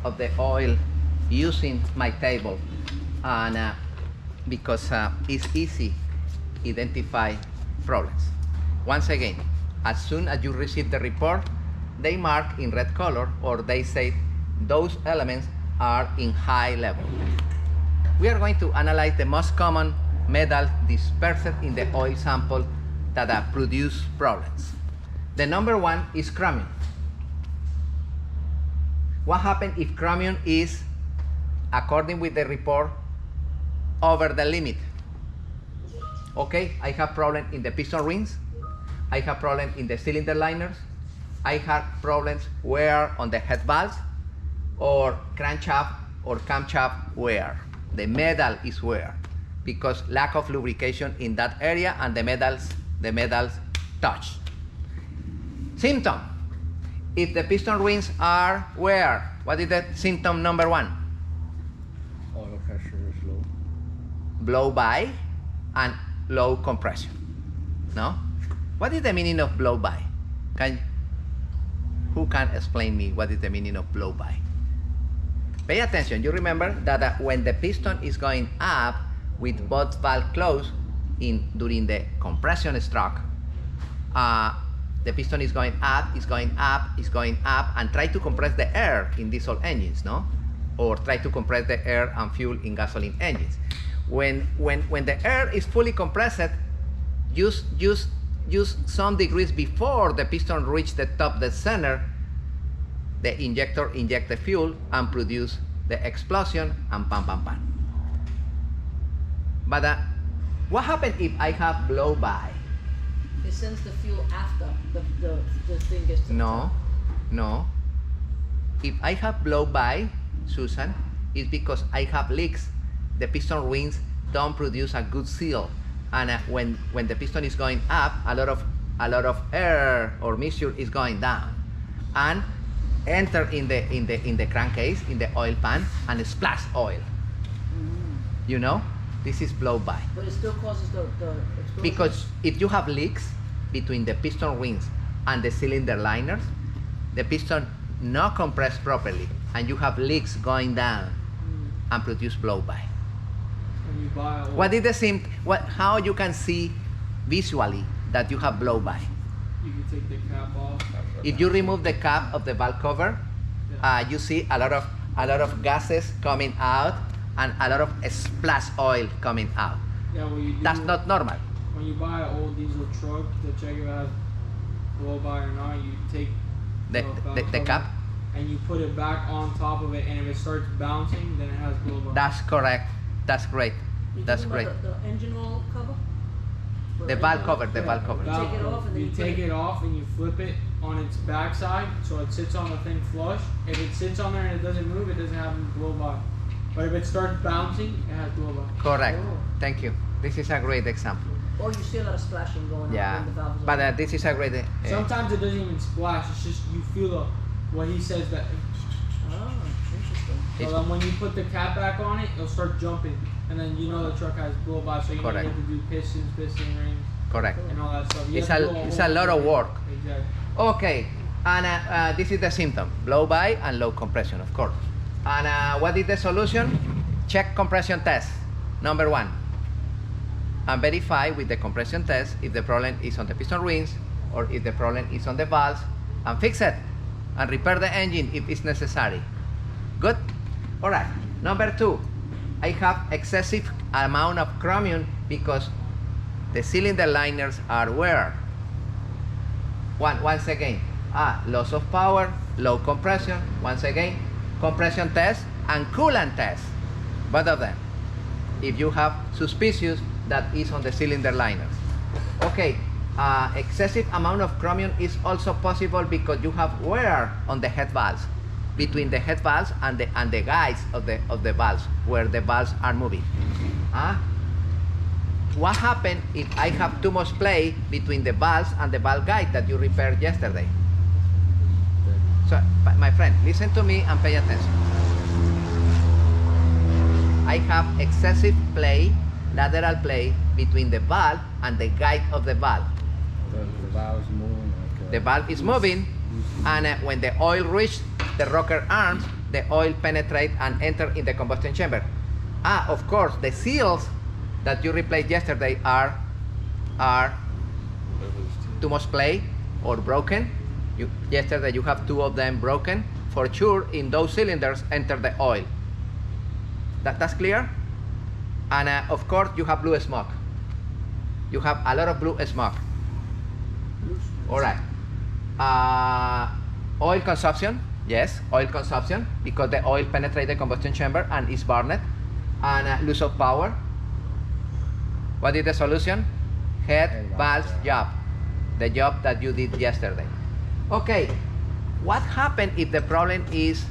of the oil using my table, and because it's easy identify problems. Once again, as soon as you receive the report, they mark in red color, or they say those elements are in high level. We are going to analyze the most common metals dispersed in the oil sample that produce problems. The number one is chromium. What happens if chromium is, according with the report, over the limit? Okay, I have problem in the piston rings, I have problem in the cylinder liners, I have problems wear on the head valves, or crankshaft or camshaft wear. The metal is wear because lack of lubrication in that area, and the metals touch. Symptom: if the piston rings are wear, what is the symptom number one? Oil pressure is low. Blow by and low compression. No? What is the meaning of blow by? Who can explain me what is the meaning of blow by? Pay attention. You remember that when the piston is going up with both valves closed during the compression stroke, the piston is going up, and try to compress the air in diesel engines, no? Or try to compress the air and fuel in gasoline engines. When the air is fully compressed, use some degrees before the piston reach the top, the center, the injector inject the fuel and produce the explosion and pam pam pam. But what happens if I have blow by? It sends the fuel after the thing gets to the top. No. If I have blow by, Susan, it's because I have leaks. The piston rings don't produce a good seal, and when the piston is going up, a lot of air or mixture is going down, and enter in the crankcase, in the oil pan, and splash oil. You know, this is blow by. But it still causes the explosion. Because if you have leaks between the piston rings and the cylinder liners, the piston not compressed properly, and you have leaks going down and produce blow by. When you buy oil, What is the same? How you can see visually that you have blow by? you can take the cap off. If you remove the cap of the valve cover, you see a lot of gases coming out and a lot of splash oil coming out. Yeah, what you do, That's not normal. when you buy an old diesel truck to check if it has blow by or not, you take The cover cap. and you put it back on top of it, and if it starts bouncing, then it has blow by. That's correct. That's great. You're That's talking great. about the engine oil cover? The valve cover. The valve cover. You take it off and then you you put take it- it off and you flip it on its backside so it sits on the thing flush. If it sits on there and it doesn't move, it doesn't have blow by. But if it starts bouncing, it has blow by. Correct. Oh. Thank you. This is a great example. Or you see a lot of splashing going on Yeah. when the valve is But open. this is a great. Sometimes it doesn't even splash. It's just you feel what he says that. Oh, interesting. It's- So then when you put the cap back on it, it'll start jumping, and then you know the truck has blow by. So you know you Correct. have to do piston rings, Correct. and all that stuff. You It's have to a- do it's whole a lot of thing. work. Exactly. Okay. And this is the symptom: blow by and low compression, of course. And what is the solution? Check compression test. Number one. And verify with the compression test if the problem is on the piston rings or if the problem is on the valves, and fix it and repair the engine if it's necessary. Good? All right. Number two, I have excessive amount of chromium because the cylinder liners are wear. Once again, loss of power, low compression. Once again, compression test and coolant test, both of them. If you have suspicious that is on the cylinder liners. Okay, excessive amount of chromium is also possible because you have wear on the head valves, between the head valves and the guides of the valves, where the valves are moving. What happens if I have too much play between the valves and the valve guide that you repaired yesterday? So, my friend, listen to me and pay attention. I have excessive play, lateral play, between the valve and the guide of the valve. The valve's moving like The valve is moving, and when the oil reaches the rocker arms, the oil penetrate and enter in the combustion chamber. Of course, the seals that you replaced yesterday are too much play or broken. Yesterday you have 2 of them broken. For sure, in those cylinders enter the oil. That's clear? And of course, you have blue smoke. You have a lot of blue smoke. All right. Oil consumption. Yes, oil consumption, because the oil penetrates the combustion chamber and is burned. And loss of power. What is the solution? Head valve job. The job that you did yesterday. Okay, what happened if the problem is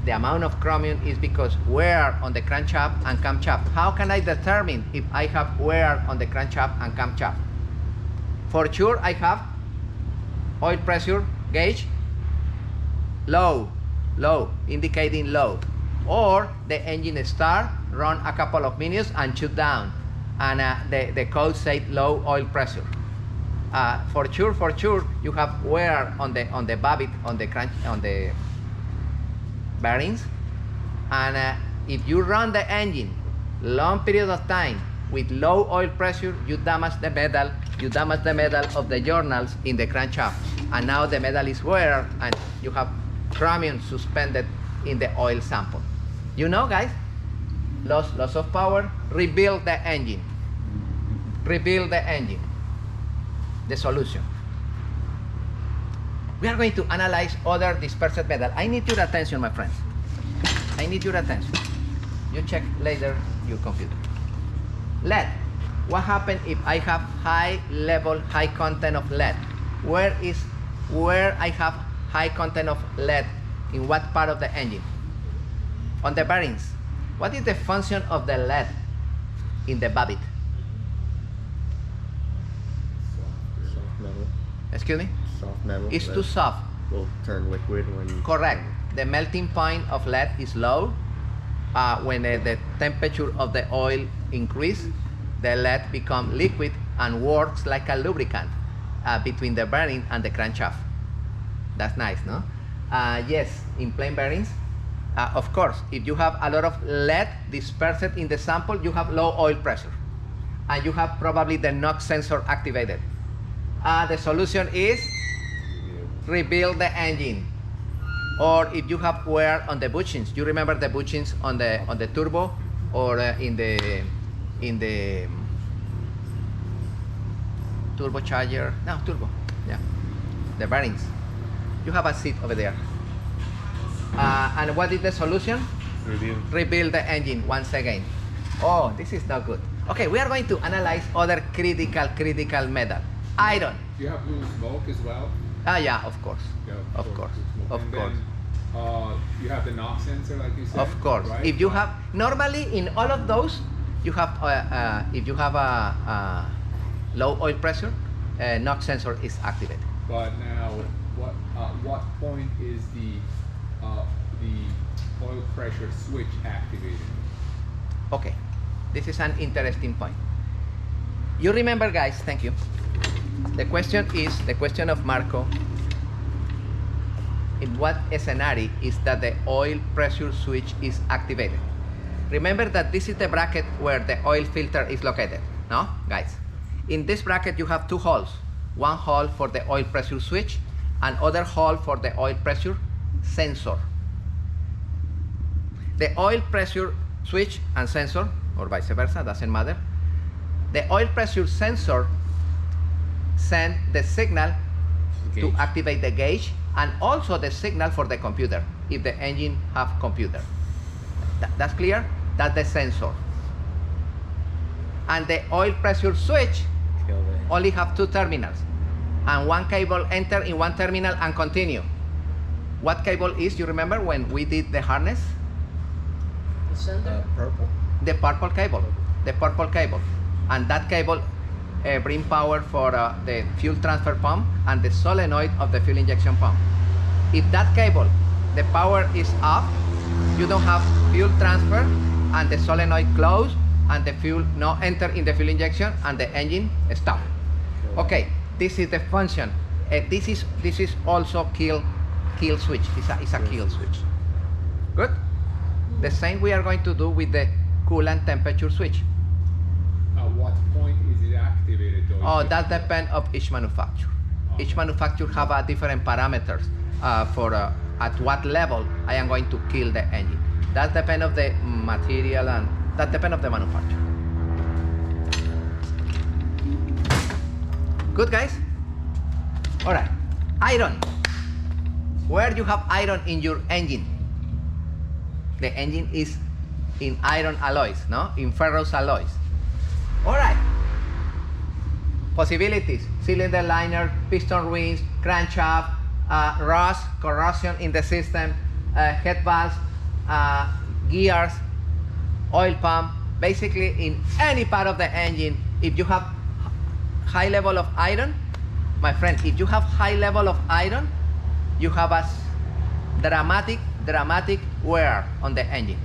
the amount of chromium is because wear on the crankshaft and camshaft? How can I determine if I have wear on the crankshaft and camshaft? For sure, I have oil pressure gauge low, indicating low. Or the engine start, run a couple of minutes and shut down. And the code said low oil pressure. For sure, you have wear on the babbitt, on the bearings. And if you run the engine long period of time with low oil pressure, you damage the metal. You damage the metal of the journals in the crankshaft. And now the metal is wear, and you have chromium suspended in the oil sample. You know, guys, loss of power. Rebuild the engine. Rebuild the engine. The solution. We are going to analyze other dispersed metal. I need your attention, my friends. I need your attention. You check later your computer. Lead. What happens if I have high content of lead? Where I have high content of lead? In what part of the engine? On the bearings. What is the function of the lead in the babbitt? Soft metal. Excuse me? Soft metal. It's that too soft. Will turn liquid when. Correct. The melting point of lead is low. When the temperature of the oil increase, the lead becomes liquid and works like a lubricant between the bearing and the crankshaft. That's nice, no? Yes, in plain bearings, of course, if you have a lot of lead dispersed in the sample, you have low oil pressure. And you have probably the NOx sensor activated. The solution is rebuild the engine. Or if you have wear on the bushings, you remember the bushings on the turbo or in the turbocharger? No, turbo. Yeah, the bearings. You have a seat over there. And what is the solution? Rebuild the engine once again. Oh, this is not good. Okay, we are going to analyze other critical metal. Iron. Do you have blue smoke as well? Yeah, of course. Yeah, Of blue course. smoke. Of And course. Then, you have the NOx sensor, like you said. Of course. Right? If you have, normally in all of those, you have, if you have a low oil pressure, NOx sensor is activated. But now, what point is the oil pressure switch activated? Okay, this is an interesting point. You remember, guys, thank you. The question of Marco, in what scenario is that the oil pressure switch is activated? Remember that this is the bracket where the oil filter is located, no, guys? In this bracket you have 2 holes. One hole for the oil pressure switch and other hole for the oil pressure sensor. The oil pressure switch and sensor, or vice versa, doesn't matter. The oil pressure sensor send the signal to activate the gauge and also the signal for the computer if the engine have computer. That's clear? That's the sensor. And the oil pressure switch only have 2 terminals and one cable enter in one terminal and continue. What cable is, you remember when we did the harness? The sender? Purple. The purple cable. The purple cable. And that cable bring power for the fuel transfer pump and the solenoid of the fuel injection pump. If that cable, the power is off, you don't have fuel transfer and the solenoid closed and the fuel no enter in the fuel injection and the engine stop. Okay, this is the function. This is also kill kill switch. It's a kill switch. Good? The same we are going to do with the coolant temperature switch. At what point is it activated though? Oh, that depends of each manufacturer. Each manufacturer have a different parameters for at what level I am going to kill the engine. That depends of the material and that depends of the manufacturer. Good, guys? All right. Iron. Where you have iron in your engine? The engine is in iron alloys, no? In ferrous alloys. All right. Possibilities: cylinder liner, piston rings, crankshaft, rust, corrosion in the system, head valves, gears, oil pump. Basically, in any part of the engine, if you have high level of iron, my friend, if you have high level of iron, you have a dramatic wear on the engine.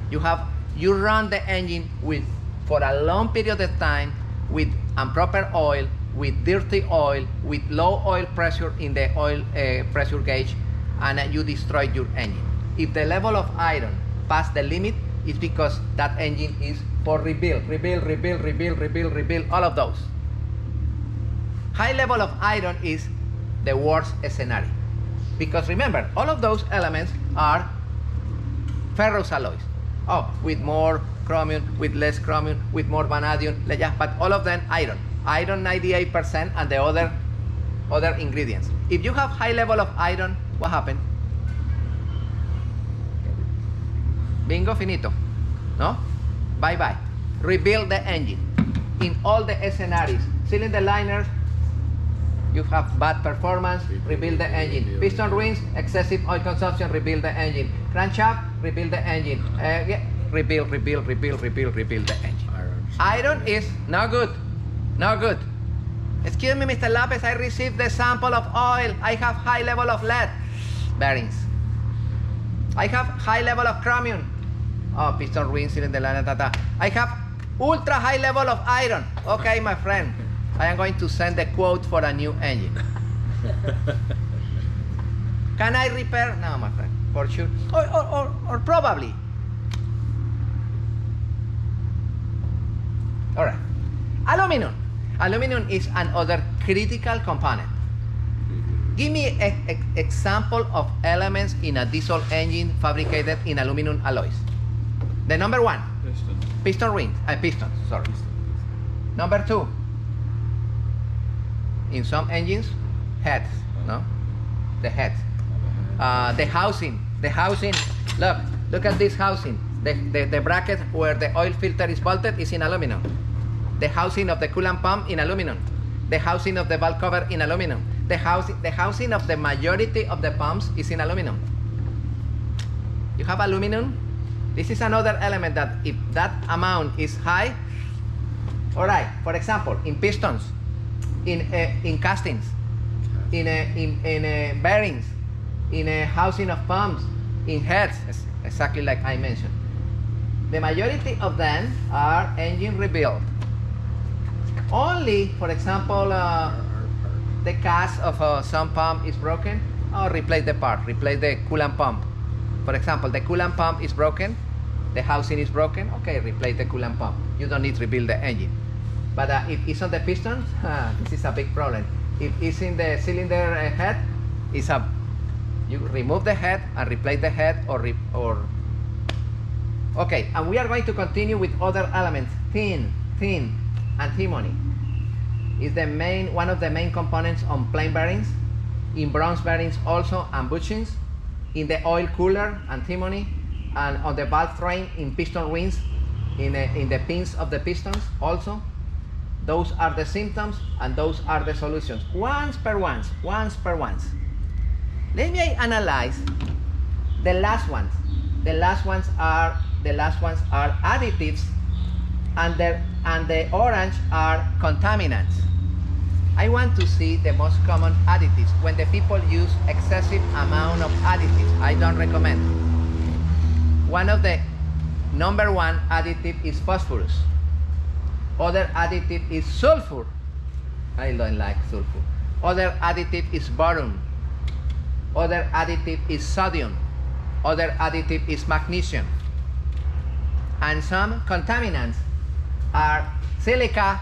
You run the engine for a long period of time with improper oil, with dirty oil, with low oil pressure in the oil pressure gauge, and you destroy your engine. If the level of iron past the limit, it's because that engine is for rebuild, all of those. High level of iron is the worst scenario. Because remember, all of those elements are ferrous alloys. Oh, with more chromium, with less chromium, with more vanadium, but all of them iron. Iron 98% and the other ingredients. If you have high level of iron, what happened? Bingo, finito. No? Bye-bye. Rebuild the engine. In all the scenarios, cylinder liners, you have bad performance, rebuild the engine. Piston rings, excessive oil consumption, rebuild the engine. Crankshaft, rebuild the engine. Rebuild the engine. Iron is no good. No good. Excuse me, Mr. Lopez, I received the sample of oil. I have high level of lead bearings. I have high level of chromium. Oh, piston rings, cylinder liner, I have ultra high level of iron. Okay, my friend. I am going to send a quote for a new engine. Can I repair? No, my friend, for sure. Or probably. All right. Aluminum. Aluminum is another critical component. Give me an example of elements in a diesel engine fabricated in aluminum alloys. The number one, piston rings, pistons, sorry. Number two, in some engines, heads, no? The heads. The housing, look at this housing. The bracket where the oil filter is bolted is in aluminum. The housing of the coolant pump in aluminum. The housing of the valve cover in aluminum. The housing of the majority of the pumps is in aluminum. You have aluminum. This is another element that if that amount is high, all right, for example, in pistons, in castings, in bearings, in a housing of pumps, in heads, exactly like I mentioned. The majority of them are engine rebuild. Only, for example, the cast of some pump is broken, or replace the part, replace the coolant pump. For example, the coolant pump is broken, the housing is broken, okay, replace the coolant pump. You don't need to rebuild the engine. But if it's on the piston, this is a big problem. If it's in the cylinder head, you remove the head and replace the head or okay, and we are going to continue with other elements. Tin, antimony is one of the main components on plain bearings, in bronze bearings also, and bushings, in the oil cooler, antimony, and on the valve train, in piston rings, in the pins of the pistons also. Those are the symptoms and those are the solutions. Once per once. Let me analyze the last ones. The last ones are additives, and the orange are contaminants. I want to see the most common additives when the people use excessive amount of additives. I don't recommend. One of the number one additive is phosphorus. Other additive is sulfur. I don't like sulfur. Other additive is boron. Other additive is sodium. Other additive is magnesium. And some contaminants are silica.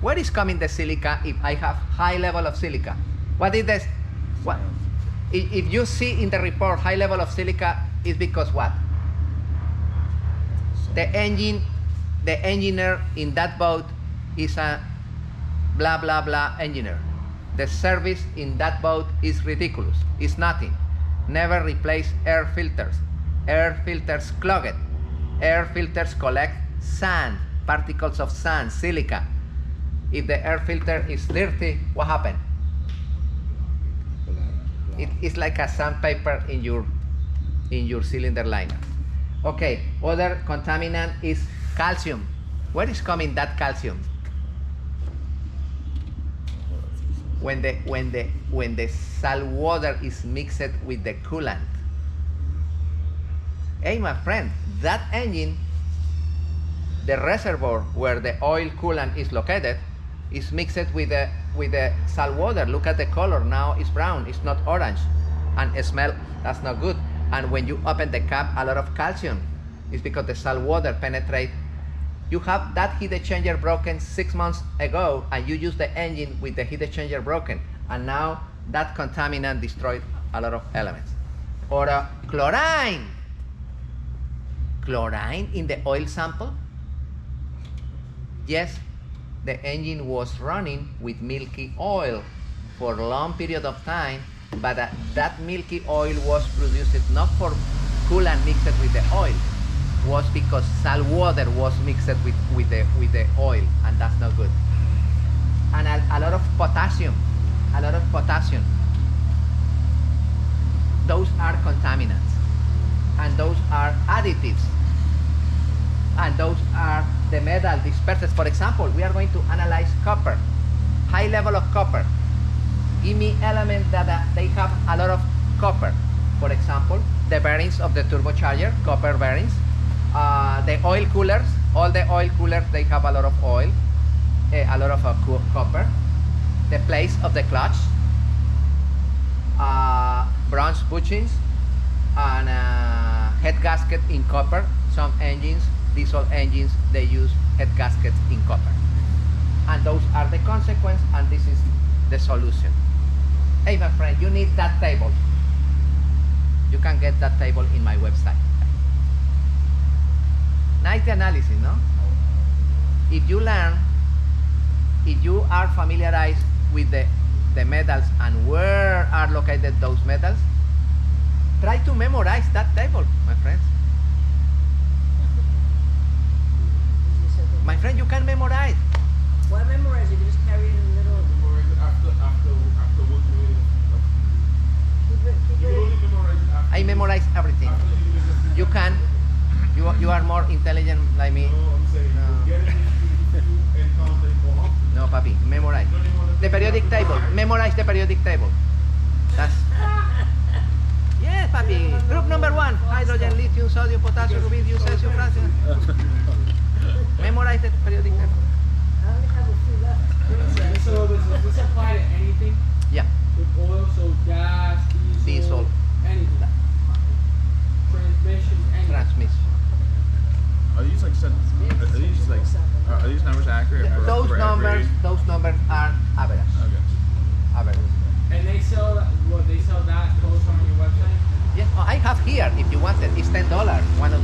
Where is coming the silica if I have high level of silica? What is this? What? If you see in the report high level of silica, is because what? The engineer in that boat is a blah blah blah engineer. The service in that boat is ridiculous. It's nothing. Never replace air filters. Air filters clog it. Air filters collect sand, particles of sand, silica. If the air filter is dirty, what happened? It's like a sandpaper in your cylinder liner. Okay, other contaminant is calcium. Where is coming that calcium? When the salt water is mixed with the coolant. Hey, my friend, that engine, the reservoir where the oil coolant is located, is mixed with the salt water. Look at the color now; it's brown. It's not orange, and it smell. That's not good. And when you open the cap, a lot of calcium. It's because the salt water penetrate. You have that heat exchanger broken 6 months ago, and you use the engine with the heat exchanger broken, and now that contaminant destroyed a lot of elements. Or chlorine. Chlorine in the oil sample? Yes, the engine was running with milky oil for a long period of time, but that milky oil was produced not for coolant mixed with the oil, was because salt water was mixed with the oil, and that's not good. And a lot of potassium, those are contaminants, and those are additives, and those are the metal dispersers. For example, we are going to analyze copper, high level of copper. Give me elements that they have a lot of copper. For example, the bearings of the turbocharger, copper bearings. The oil coolers, all the oil coolers, they have a lot of oil, a lot of copper. The place of the clutch, bronze bushings, and head gasket in copper. Some engines, diesel engines, they use head gaskets in copper. And those are the consequence, and this is the solution. Hey, my friend, you need that table. You can get that table in my website. Nice analysis, no? If you are familiarized with the metals and where are located those metals, try to memorize that table, my friends. My friend, you can memorize. Why memorize? You can just carry it in the middle. Memorize it after working with it. Keep You it. only memorize it after. I memorize everything. After you listen. You can. You are more intelligent like me. No, I'm saying get it if you encounter it more often. No, papi, memorize. The periodic table. Memorize the periodic table. That's. Yes, papi. Group number 1: hydrogen, lithium, sodium, potassium, rubidium, cesium, francium. Memorize the periodic table. I only have a few left. So does this apply to anything? Yeah. With oil, so gas, Diesel. anything. Transmission, anything. Transmission. Are these are these numbers accurate? for- Those for numbers are average. Okay. Average. And they sell that, what, they sell that post on your website? Yes, I have here if you want it. It's $10. One of